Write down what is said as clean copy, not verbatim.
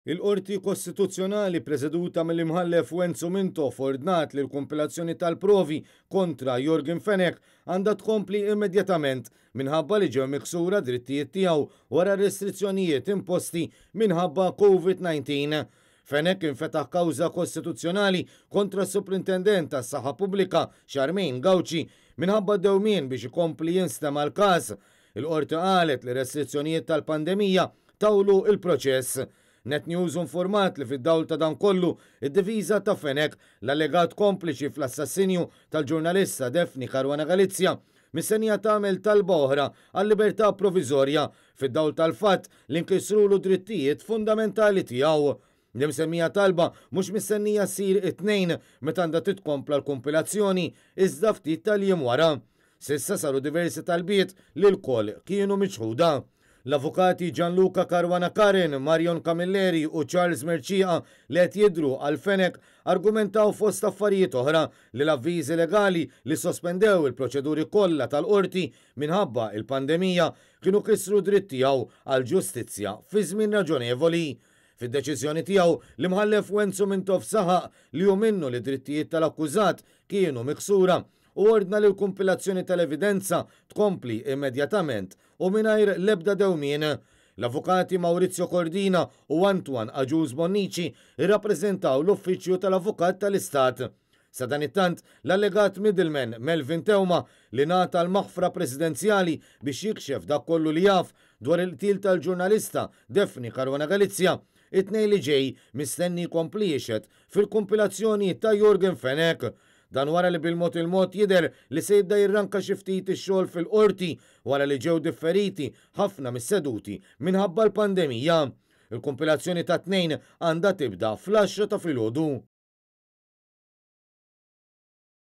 Il-Qorti Kostituzzjonali preżeduta mill-imħallef Wenzu Mintoff ordnat li l-kompilazzjoni tal-provi kontra Jorgen Fenek għandha tkompli immedjatament minħabba li ġew miksura drittijiet tiegħu wara restrizzjonijiet imposti minħabba COVID-19. Fenek infetaħ kawża kostituzzjonali kontra s-Superintendent tas-Saħħa Pubblika Charmaine Gauci minħabba dewmien biex ikompli jinstema' l-każ. Il-qorti qalet li restrizzjonijiet tal-pandemija tawlu il-proċess. Net News informat li fid-dawl ta' dan kollu id-diviża ta' Fenek l-allegat kompliċi fl-assassinju tal-ġurnalista Defni Caruana Galizia mistennija tagħmel talba oħra għal-libertà provizorja fid-dawl tal-fatt li nkissrulu drittijiet fundamentali tiegħu. L-imsemmija talba mhux mistennija ssir it-tnejn meta għandha titkompla l-kompilazzjoni iżda ftit tal-jiem wara. Sissa saru diversi talbiet li l-koll kienu miċħuda. L-avukati Gianluca Caruana Karen, Marion Camilleri u Charles Mercia li qed jidhru għal Fenek argumentaw fost affarijiet oħra li l-avviżi legali li sospendew il-proċeduri kollha tal-qorti minħabba il-pandemija kienu kisru dritt tiegħu għal ġustizzja fi żmien raġonevoli. Fid-deċiżjoni tiegħu l-imħallef Wenzu Mintoff saħaq li hu minnu li drittijiet tal-akkużat kienu miksura u ordna li l-kompilazzjoni tal-evidenza tkompli immedjatament u mingħajr l-ebda dewmien. L-avukati Maurizio Cordina u Antoine Agius Bonnici irrappreżentaw l-uffiċċju tal-Avukat tal-Istat. Sa dan it-tant l-allegat middleman Melvin Teuma li nata l-maħfra presidenzjali biex jikxef dak kollu li jaf dwar il-qtil tal-ġurnalista Defni Caruana Galizia it-tnejn li ġej mistenni jkompli jixed fil-kompilazzjoni ta' Jorgen Fenek. Dan wara li bil-mod il-mod jidher li se jibda jirranka xi ftit ix-xogħol fil-qorti wara li ġew differiti ħafna mis-seduti minħabba l-pandemija. Il-kompilazzjoni ta' tnejn għandha tibda fl-10 ta' filgħodu.